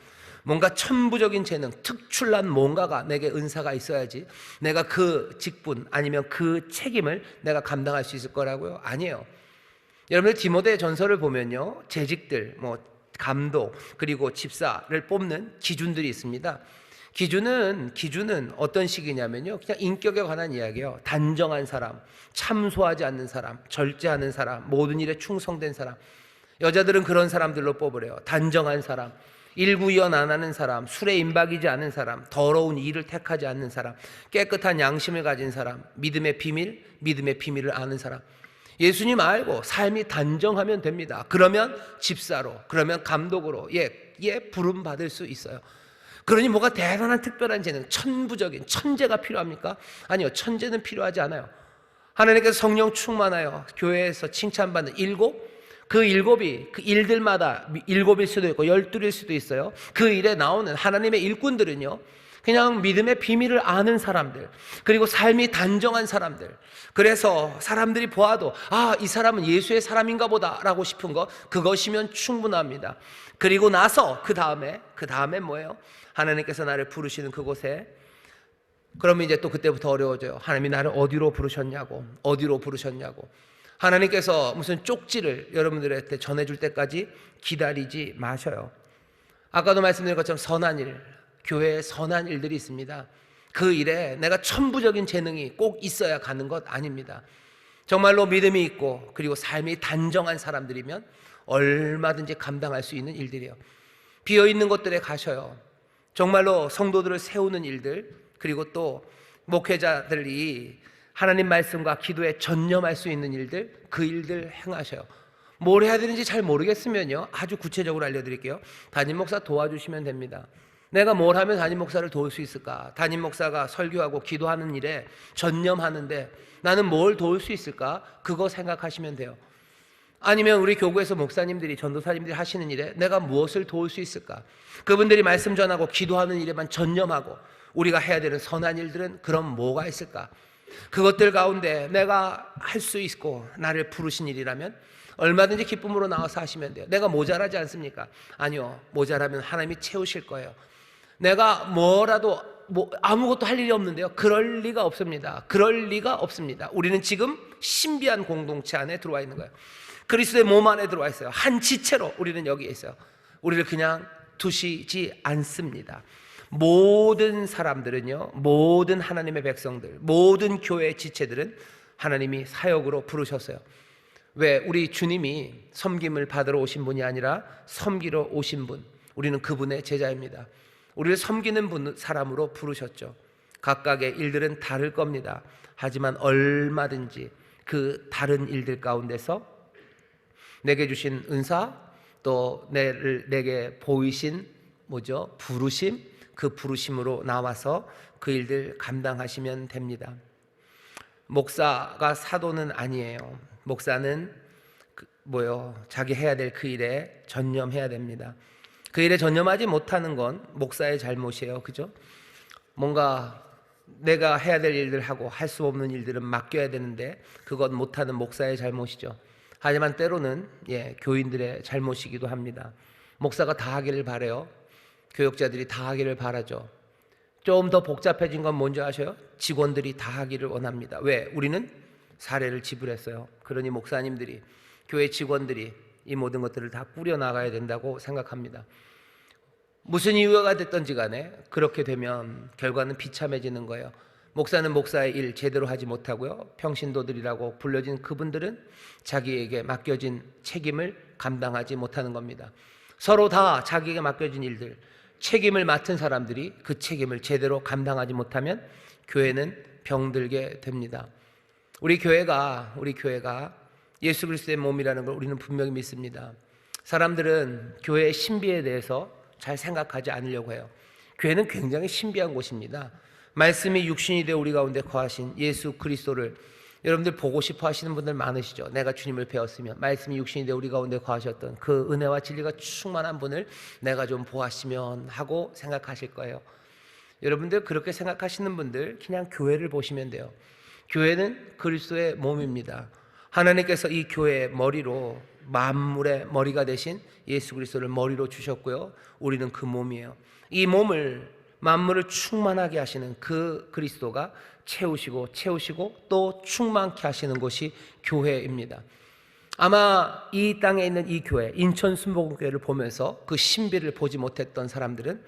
뭔가 천부적인 재능, 특출난 뭔가가 내게 은사가 있어야지 내가 그 직분 아니면 그 책임을 내가 감당할 수 있을 거라고요? 아니에요. 여러분들 디모데 전서를 보면요, 재직들, 감독, 그리고 집사를 뽑는 기준들이 있습니다. 기준은 어떤 식이냐면요, 그냥 인격에 관한 이야기예요. 단정한 사람, 참소하지 않는 사람, 절제하는 사람, 모든 일에 충성된 사람. 여자들은 그런 사람들로 뽑으래요. 단정한 사람, 일구이연 안 하는 사람, 술에 임박이지 않은 사람, 더러운 일을 택하지 않는 사람, 깨끗한 양심을 가진 사람, 믿음의 비밀을 아는 사람. 예수님 알고 삶이 단정하면 됩니다. 그러면 집사로, 그러면 감독으로 부름 받을 수 있어요. 그러니 뭐가 대단한 특별한 재능, 천부적인 천재가 필요합니까? 아니요, 천재는 필요하지 않아요. 하나님께서 성령 충만하여 교회에서 칭찬받는 그 일곱이 그 일들마다 7일 수도 있고 12일 수도 있어요. 그 일에 나오는 하나님의 일꾼들은요, 그냥 믿음의 비밀을 아는 사람들, 그리고 삶이 단정한 사람들. 그래서 사람들이 보아도 이 사람은 예수의 사람인가 보다 라고 싶은 거, 그것이면 충분합니다. 그리고 나서 그 다음에 뭐예요? 하나님께서 나를 부르시는 그곳에, 그러면 이제 또 그때부터 어려워져요. 하나님이 나를 어디로 부르셨냐고. 하나님께서 무슨 쪽지를 여러분들한테 전해줄 때까지 기다리지 마셔요. 아까도 말씀드린 것처럼 선한 일, 교회에 선한 일들이 있습니다. 그 일에 내가 천부적인 재능이 꼭 있어야 가는 것 아닙니다. 정말로 믿음이 있고 그리고 삶이 단정한 사람들이면 얼마든지 감당할 수 있는 일들이에요. 비어있는 곳들에 가셔요. 정말로 성도들을 세우는 일들, 그리고 또 목회자들이 하나님 말씀과 기도에 전념할 수 있는 일들, 그 일들 행하셔요. 뭘 해야 되는지 잘 모르겠으면요, 아주 구체적으로 알려드릴게요. 담임 목사 도와주시면 됩니다. 내가 뭘 하면 담임 목사를 도울 수 있을까? 담임 목사가 설교하고 기도하는 일에 전념하는데 나는 뭘 도울 수 있을까? 그거 생각하시면 돼요. 아니면 우리 교구에서 목사님들이, 전도사님들이 하시는 일에 내가 무엇을 도울 수 있을까? 그분들이 말씀 전하고 기도하는 일에만 전념하고 우리가 해야 되는 선한 일들은 그럼 뭐가 있을까? 그것들 가운데 내가 할 수 있고 나를 부르신 일이라면 얼마든지 기쁨으로 나와서 하시면 돼요. 내가 모자라지 않습니까? 아니요, 모자라면 하나님이 채우실 거예요. 내가 뭐라도 아무것도 할 일이 없는데요, 그럴 리가 없습니다. 그럴 리가 없습니다. 우리는 지금 신비한 공동체 안에 들어와 있는 거예요. 그리스도의 몸 안에 들어와 있어요. 한 지체로 우리는 여기에 있어요. 우리를 그냥 두시지 않습니다. 모든 사람들은요, 모든 하나님의 백성들, 모든 교회의 지체들은 하나님이 사역으로 부르셨어요. 왜? 우리 주님이 섬김을 받으러 오신 분이 아니라 섬기러 오신 분, 우리는 그분의 제자입니다. 우리를 섬기는 사람으로 부르셨죠. 각각의 일들은 다를 겁니다. 하지만 얼마든지 그 다른 일들 가운데서 내게 주신 은사, 또 내게 보이신 부르심, 그 부르심으로 나와서 그 일들 감당하시면 됩니다. 목사가 사도는 아니에요. 목사는 자기 해야 될 그 일에 전념해야 됩니다. 그 일에 전념하지 못하는 건 목사의 잘못이에요. 그죠? 뭔가 내가 해야 될 일들 하고 할 수 없는 일들은 맡겨야 되는데 그건 못하는 목사의 잘못이죠. 하지만 때로는 교인들의 잘못이기도 합니다. 목사가 다 하기를 바라요. 교역자들이 다 하기를 바라죠. 좀 더 복잡해진 건 뭔지 아셔요? 직원들이 다 하기를 원합니다. 왜? 우리는 사례를 지불했어요. 그러니 목사님들이, 교회 직원들이 이 모든 것들을 다 꾸려나가야 된다고 생각합니다. 무슨 이유가 됐든지 간에 그렇게 되면 결과는 비참해지는 거예요. 목사는 목사의 일 제대로 하지 못하고요, 평신도들이라고 불려진 그분들은 자기에게 맡겨진 책임을 감당하지 못하는 겁니다. 서로 다 자기에게 맡겨진 일들, 책임을 맡은 사람들이 그 책임을 제대로 감당하지 못하면 교회는 병들게 됩니다. 우리 교회가 예수 그리스도의 몸이라는 걸 우리는 분명히 믿습니다. 사람들은 교회의 신비에 대해서 잘 생각하지 않으려고 해요. 교회는 굉장히 신비한 곳입니다. 말씀이 육신이 되어 우리 가운데 거하신 예수 그리스도를 여러분들 보고 싶어 하시는 분들 많으시죠. 내가 주님을 배웠으면 말씀이 육신이 되어 우리 가운데 거하셨던 그 은혜와 진리가 충만한 분을 내가 좀 보았으면 하고 생각하실 거예요. 여러분들 그렇게 생각하시는 분들 그냥 교회를 보시면 돼요. 교회는 그리스도의 몸입니다. 하나님께서 이 교회의 머리로, 만물의 머리가 되신 예수 그리스도를 머리로 주셨고요, 우리는 그 몸이에요. 이 몸을, 만물을 충만하게 하시는 그 그리스도가 채우시고 또 충만케 하시는 곳이 교회입니다. 아마 이 땅에 있는 이 교회, 인천 순복음교회를 보면서 그 신비를 보지 못했던 사람들은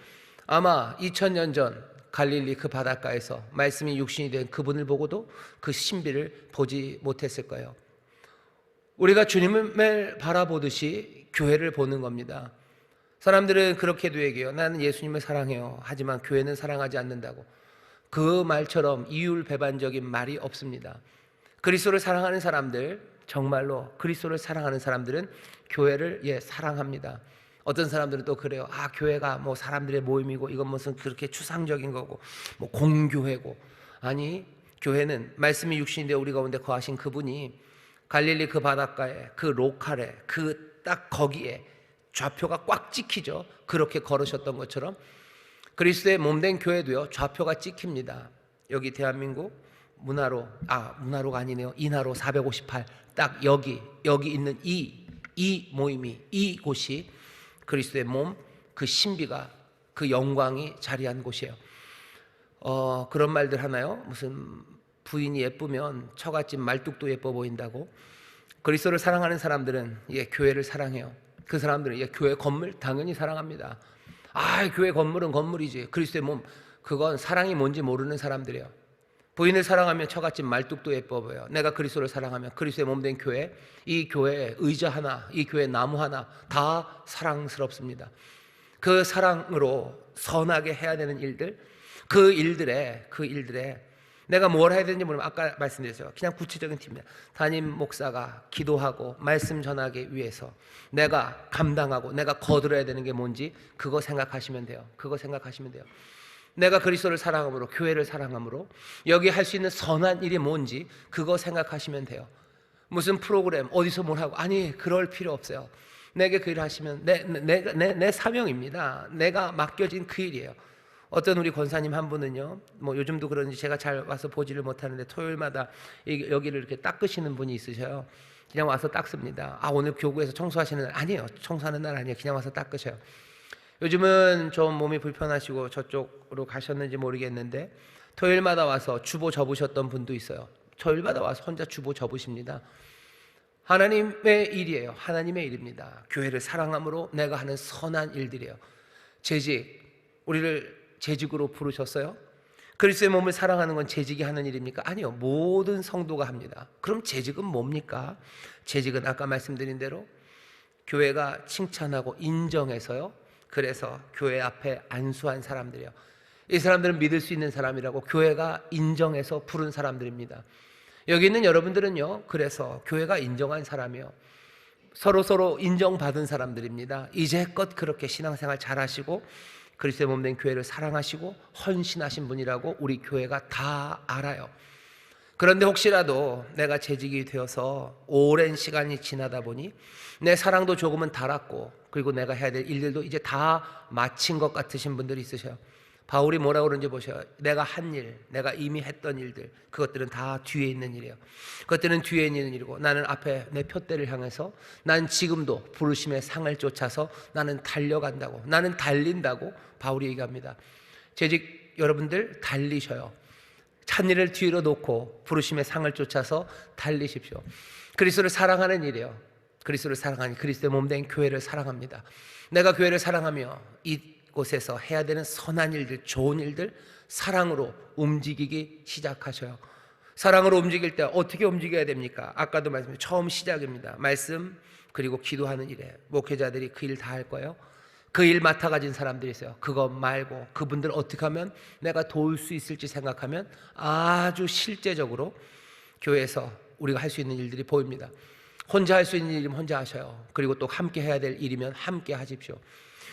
아마 2000년 전 갈릴리 그 바닷가에서 말씀이 육신이 된 그분을 보고도 그 신비를 보지 못했을 거예요. 우리가 주님을 바라보듯이 교회를 보는 겁니다. 사람들은 그렇게도 얘기해요. 나는 예수님을 사랑해요. 하지만 교회는 사랑하지 않는다고. 그 말처럼 이율배반적인 말이 없습니다. 그리스도를 사랑하는 사람들, 정말로 그리스도를 사랑하는 사람들은 교회를 사랑합니다. 어떤 사람들은 또 그래요. 교회가 사람들의 모임이고 이건 무슨 그렇게 추상적인 거고 공교회고. 아니, 교회는 말씀이 육신이 되어 우리 가운데 거하신 그분이 갈릴리 그 바닷가에, 그 로칼에, 그 딱 거기에 좌표가 꽉 찍히죠. 그렇게 걸으셨던 것처럼 그리스도의 몸된 교회도요, 좌표가 찍힙니다. 여기 대한민국 문화로가 아니네요. 인하로 458, 딱 여기 있는 이 모임이, 이곳이 그리스도의 몸, 그 신비가, 그 영광이 자리한 곳이에요. 그런 말들 하나요? 무슨 부인이 예쁘면 처갓집 말뚝도 예뻐 보인다고. 그리스도를 사랑하는 사람들은 교회를 사랑해요. 그 사람들은 교회 건물 당연히 사랑합니다. 교회 건물은 건물이지. 그리스도의 몸, 그건 사랑이 뭔지 모르는 사람들이에요. 부인을 사랑하면 처갓집 말뚝도 예뻐 보여요. 내가 그리스도를 사랑하면 그리스도의 몸된 교회, 이 교회의 의자 하나, 이 교회의 나무 하나 다 사랑스럽습니다. 그 사랑으로 선하게 해야 되는 일들, 그 일들에 내가 뭘 해야 되는지 모르면 아까 말씀드렸죠. 그냥 구체적인 팁입니다. 담임 목사가 기도하고 말씀 전하기 위해서 내가 감당하고 내가 거들어야 되는 게 뭔지 그거 생각하시면 돼요. 그거 생각하시면 돼요. 내가 그리스도를 사랑함으로, 교회를 사랑함으로 여기 할 수 있는 선한 일이 뭔지 그거 생각하시면 돼요. 무슨 프로그램 어디서 뭘 하고, 아니, 그럴 필요 없어요. 내게 그 일을 하시면 내 사명입니다. 내가 맡겨진 그 일이에요. 어떤 우리 권사님 한 분은요, 뭐 요즘도 그런지 제가 잘 와서 보지를 못하는데 토요일마다 여기를 이렇게 닦으시는 분이 있으셔요. 그냥 와서 닦습니다. 아, 오늘 교구에서 청소하시는 날? 아니에요. 청소하는 날 아니에요. 그냥 와서 닦으셔요. 요즘은 좀 몸이 불편하시고 저쪽으로 가셨는지 모르겠는데 토요일마다 와서 주보 접으셨던 분도 있어요. 토요일마다 와서 혼자 주보 접으십니다. 하나님의 일이에요. 하나님의 일입니다. 교회를 사랑함으로 내가 하는 선한 일들이에요. 재직, 우리를 재직으로 부르셨어요? 그리스도의 몸을 사랑하는 건 재직이 하는 일입니까? 아니요. 모든 성도가 합니다. 그럼 재직은 뭡니까? 재직은 아까 말씀드린 대로 교회가 칭찬하고 인정해서요. 그래서 교회 앞에 안수한 사람들이요. 이 사람들은 믿을 수 있는 사람이라고 교회가 인정해서 부른 사람들입니다. 여기 있는 여러분들은요, 그래서 교회가 인정한 사람이요, 서로 인정받은 사람들입니다. 이제껏 그렇게 신앙생활 잘하시고 그리스도의 몸된 교회를 사랑하시고 헌신하신 분이라고 우리 교회가 다 알아요. 그런데 혹시라도 내가 재직이 되어서 오랜 시간이 지나다 보니 내 사랑도 조금은 닳았고 그리고 내가 해야 될 일들도 이제 다 마친 것 같으신 분들이 있으셔요. 바울이 뭐라고 그러는지 보셔요. 내가 한 일, 내가 이미 했던 일들, 그것들은 다 뒤에 있는 일이에요. 그것들은 뒤에 있는 일이고 나는 앞에 내 표대를 향해서 난 지금도 부르심의 상을 쫓아서 나는 달려간다고, 나는 달린다고 바울이 얘기합니다. 재직 여러분들 달리셔요. 찬일을 뒤로 놓고 부르심의 상을 쫓아서 달리십시오. 그리스도를 사랑하는 일이에요. 그리스도를 사랑하니 그리스도의 몸된 교회를 사랑합니다. 내가 교회를 사랑하며 이곳에서 해야 되는 선한 일들, 좋은 일들 사랑으로 움직이기 시작하셔요. 사랑으로 움직일 때 어떻게 움직여야 됩니까? 아까도 말씀드린 처음 시작입니다. 말씀 그리고 기도하는 일에 목회자들이 그 일 다 할 거예요. 그 일 맡아 가진 사람들이 있어요. 그거 말고 그분들 어떻게 하면 내가 도울 수 있을지 생각하면 아주 실제적으로 교회에서 우리가 할 수 있는 일들이 보입니다. 혼자 할 수 있는 일이면 혼자 하셔요. 그리고 또 함께 해야 될 일이면 함께 하십시오.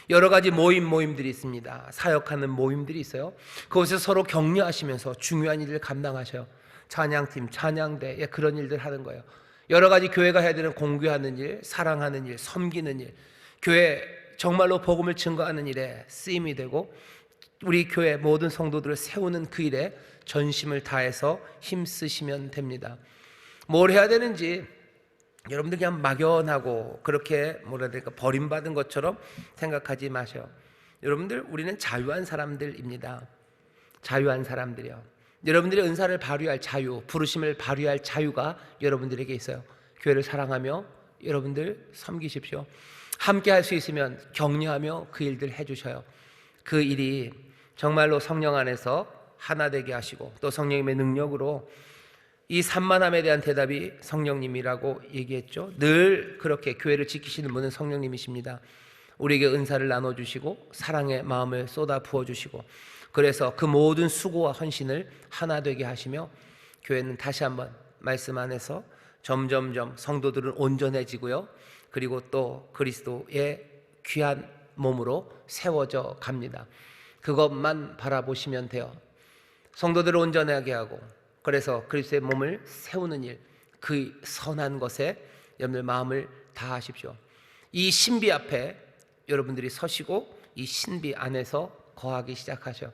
여러 가지 모임들이 있습니다. 사역하는 모임들이 있어요. 그곳에서 서로 격려하시면서 중요한 일을 감당하셔요. 찬양팀, 찬양대, 그런 일들 하는 거예요. 여러 가지 교회가 해야 되는 공교하는 일, 사랑하는 일, 섬기는 일, 교회 정말로 복음을 증거하는 일에 쓰임이 되고 우리 교회 모든 성도들을 세우는 그 일에 전심을 다해서 힘쓰시면 됩니다. 뭘 해야 되는지 여러분들 그냥 막연하고 그렇게 뭐라 해야 될까 버림받은 것처럼 생각하지 마세요. 여러분들 우리는 자유한 사람들입니다. 자유한 사람들이요. 여러분들의 은사를 발휘할 자유, 부르심을 발휘할 자유가 여러분들에게 있어요. 교회를 사랑하며 여러분들 섬기십시오. 함께 할 수 있으면 격려하며 그 일들 해주셔요. 그 일이 정말로 성령 안에서 하나 되게 하시고 또 성령님의 능력으로 이 산만함에 대한 대답이 성령님이라고 얘기했죠. 늘 그렇게 교회를 지키시는 분은 성령님이십니다. 우리에게 은사를 나눠주시고 사랑의 마음을 쏟아 부어주시고 그래서 그 모든 수고와 헌신을 하나 되게 하시며 교회는 다시 한번 말씀 안에서 점점점 성도들은 온전해지고요. 그리고 또 그리스도의 귀한 몸으로 세워져 갑니다. 그것만 바라보시면 돼요. 성도들을 온전하게 하고 그래서 그리스도의 몸을 세우는 일, 그 선한 것에 여러분들 마음을 다하십시오. 이 신비 앞에 여러분들이 서시고 이 신비 안에서 거하기 시작하셔.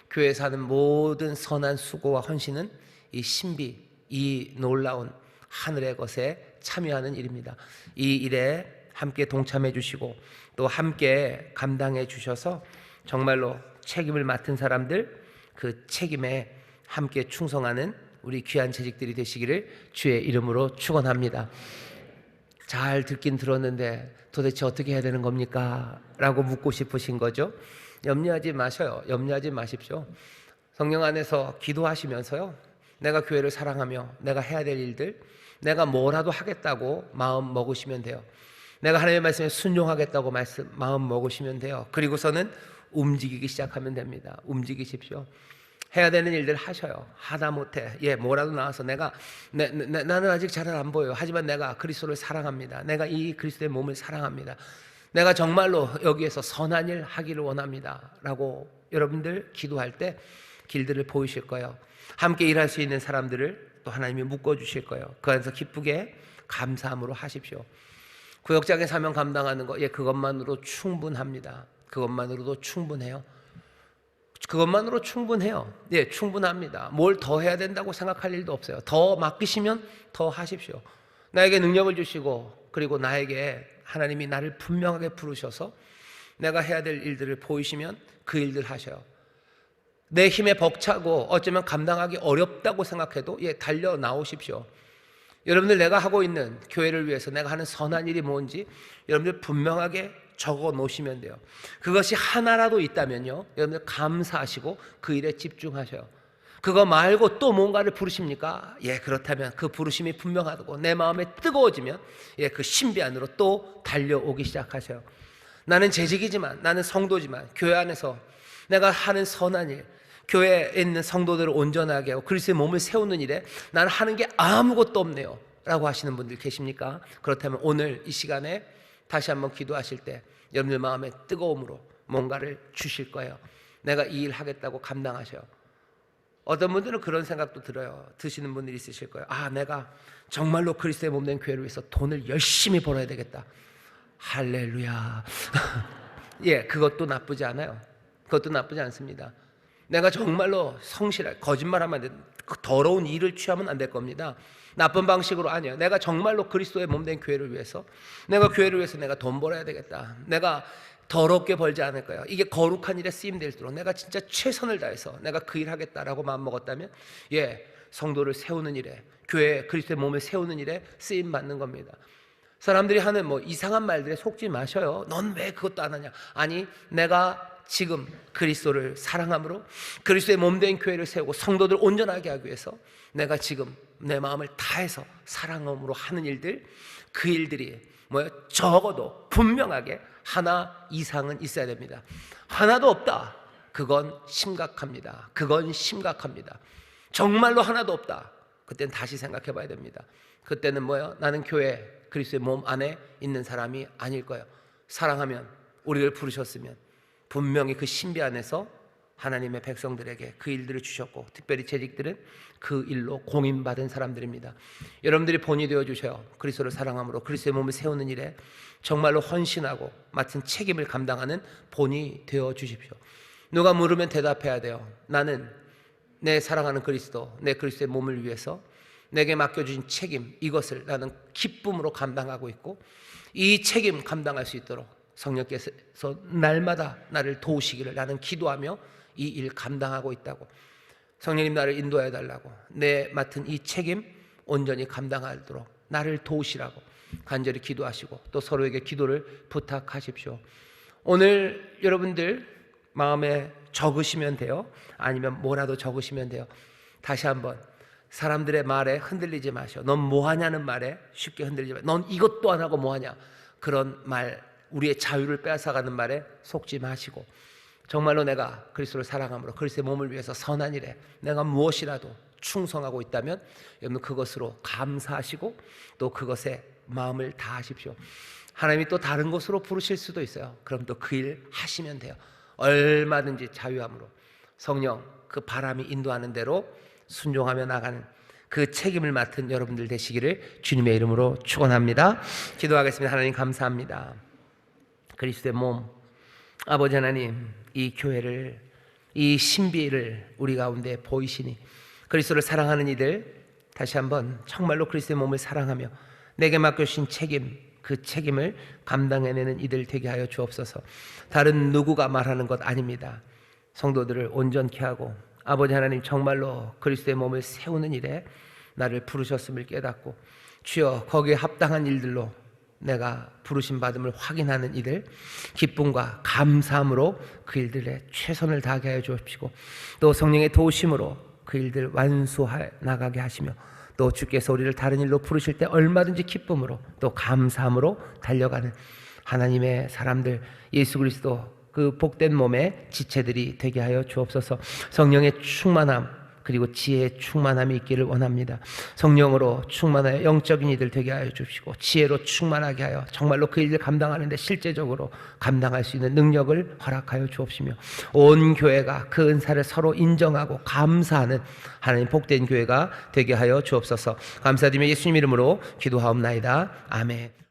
교회에서 하는 모든 선한 수고와 헌신은 이 신비, 이 놀라운 하늘의 것에 참여하는 일입니다. 이 일에 함께 동참해 주시고 또 함께 감당해 주셔서 정말로 책임을 맡은 사람들 그 책임에 함께 충성하는 우리 귀한 재직들이 되시기를 주의 이름으로 축원합니다. 잘 듣긴 들었는데 도대체 어떻게 해야 되는 겁니까? 라고 묻고 싶으신 거죠? 염려하지 마셔요. 염려하지 마십시오. 성령 안에서 기도하시면서요, 내가 교회를 사랑하며 내가 해야 될 일들, 내가 뭐라도 하겠다고 마음 먹으시면 돼요. 내가 하나님의 말씀에 순종하겠다고 마음 먹으시면 돼요. 그리고서는 움직이기 시작하면 됩니다. 움직이십시오. 해야 되는 일들 하셔요. 하다 못해 뭐라도 나와서 나는 아직 잘 안 보여요. 하지만 내가 그리스도를 사랑합니다. 내가 이 그리스도의 몸을 사랑합니다. 내가 정말로 여기에서 선한 일 하기를 원합니다 라고 여러분들 기도할 때 길들을 보이실 거예요. 함께 일할 수 있는 사람들을 또 하나님이 묶어주실 거예요. 그 안에서 기쁘게 감사함으로 하십시오. 구역장의 사명 감당하는 거 그것만으로 충분합니다. 그것만으로도 충분해요. 그것만으로 충분해요. 충분합니다. 뭘 더 해야 된다고 생각할 일도 없어요. 더 맡기시면 더 하십시오. 나에게 능력을 주시고 그리고 나에게 하나님이 나를 분명하게 부르셔서 내가 해야 될 일들을 보이시면 그 일들 하셔요. 내 힘에 벅차고 어쩌면 감당하기 어렵다고 생각해도 달려 나오십시오. 여러분들 내가 하고 있는 교회를 위해서 내가 하는 선한 일이 뭔지 여러분들 분명하게 적어 놓으시면 돼요. 그것이 하나라도 있다면요 여러분들 감사하시고 그 일에 집중하셔요. 그거 말고 또 뭔가를 부르십니까? 그렇다면 그 부르심이 분명하고 내 마음에 뜨거워지면 그 신비 안으로 또 달려오기 시작하셔요. 나는 재직이지만, 나는 성도지만 교회 안에서 내가 하는 선한 일, 교회에 있는 성도들을 온전하게 하고 그리스도의 몸을 세우는 일에 나는 하는 게 아무것도 없네요 라고 하시는 분들 계십니까? 그렇다면 오늘 이 시간에 다시 한번 기도하실 때 여러분들 마음에 뜨거움으로 뭔가를 주실 거예요. 내가 이 일 하겠다고 감당하셔요. 어떤 분들은 그런 생각도 들어요. 드시는 분들이 있으실 거예요. 내가 정말로 그리스도의 몸된 교회를 위해서 돈을 열심히 벌어야 되겠다. 할렐루야. 그것도 나쁘지 않아요. 그것도 나쁘지 않습니다. 내가 정말로 성실하게, 거짓말하면 안 돼. 더러운 일을 취하면 안 될 겁니다. 나쁜 방식으로 아니에요. 내가 정말로 그리스도의 몸된 교회를 위해서, 내가 교회를 위해서 내가 돈 벌어야 되겠다. 내가 더럽게 벌지 않을 거야. 이게 거룩한 일에 쓰임될수록 내가 진짜 최선을 다해서 내가 그 일 하겠다라고 마음먹었다면 성도를 세우는 일에, 교회 그리스도의 몸을 세우는 일에 쓰임 받는 겁니다. 사람들이 하는 이상한 말들에 속지 마셔요. 넌 왜 그것도 안 하냐. 아니, 내가 지금 그리스도를 사랑함으로 그리스도의 몸된 교회를 세우고 성도들 온전하게 하기 위해서 내가 지금 내 마음을 다해서 사랑함으로 하는 일들, 그 일들이 적어도 분명하게 하나 이상은 있어야 됩니다. 하나도 없다. 그건 심각합니다. 그건 심각합니다. 정말로 하나도 없다. 그때는 다시 생각해 봐야 됩니다. 그때는 나는 교회 그리스도의 몸 안에 있는 사람이 아닐 거예요. 사랑하면, 우리를 부르셨으면 분명히 그 신비 안에서 하나님의 백성들에게 그 일들을 주셨고, 특별히 재직들은 그 일로 공인받은 사람들입니다. 여러분들이 본이 되어주셔요. 그리스도를 사랑함으로 그리스도의 몸을 세우는 일에 정말로 헌신하고 맡은 책임을 감당하는 본이 되어주십시오. 누가 물으면 대답해야 돼요. 나는 내 사랑하는 그리스도, 내 그리스도의 몸을 위해서 내게 맡겨주신 책임, 이것을 나는 기쁨으로 감당하고 있고, 이 책임 감당할 수 있도록 성령께서 날마다 나를 도우시기를 나는 기도하며 이 일 감당하고 있다고, 성령님 나를 인도해 달라고, 내 맡은 이 책임 온전히 감당하도록 나를 도우시라고 간절히 기도하시고 또 서로에게 기도를 부탁하십시오. 오늘 여러분들 마음에 적으시면 돼요. 아니면 뭐라도 적으시면 돼요. 다시 한번, 사람들의 말에 흔들리지 마셔. 넌 뭐하냐는 말에 쉽게 흔들리지 마셔. 넌 이것도 안 하고 뭐하냐, 그런 말, 우리의 자유를 빼앗아가는 말에 속지 마시고, 정말로 내가 그리스도를 사랑함으로 그리스도의 몸을 위해서 선한 일에 내가 무엇이라도 충성하고 있다면 여러분 그것으로 감사하시고 또 그것에 마음을 다하십시오. 하나님이 또 다른 곳으로 부르실 수도 있어요. 그럼 또 그 일 하시면 돼요. 얼마든지 자유함으로 성령 그 바람이 인도하는 대로 순종하며 나가는 그 책임을 맡은 여러분들 되시기를 주님의 이름으로 축원합니다. 기도하겠습니다. 하나님 감사합니다. 그리스도의 몸, 아버지 하나님, 이 교회를, 이 신비를 우리 가운데 보이시니 그리스도를 사랑하는 이들 다시 한번 정말로 그리스도의 몸을 사랑하며 내게 맡겨주신 책임, 그 책임을 감당해내는 이들 되게 하여 주옵소서. 다른 누구가 말하는 것 아닙니다. 성도들을 온전케 하고 아버지 하나님 정말로 그리스도의 몸을 세우는 일에 나를 부르셨음을 깨닫고 주여 거기에 합당한 일들로 내가 부르심 받음을 확인하는 이들, 기쁨과 감사함으로 그 일들에 최선을 다하게 하여 주옵시고 또 성령의 도우심으로 그 일들 완수해 나가게 하시며 또 주께서 우리를 다른 일로 부르실 때 얼마든지 기쁨으로 또 감사함으로 달려가는 하나님의 사람들, 예수 그리스도 그 복된 몸의 지체들이 되게 하여 주옵소서. 성령의 충만함 그리고 지혜의 충만함이 있기를 원합니다. 성령으로 충만하여 영적인 이들 되게 하여 주시고 지혜로 충만하게 하여 정말로 그 일을 감당하는데 실제적으로 감당할 수 있는 능력을 허락하여 주옵시며 온 교회가 그 은사를 서로 인정하고 감사하는 하나님 복된 교회가 되게 하여 주옵소서. 감사드리며 예수님 이름으로 기도하옵나이다. 아멘.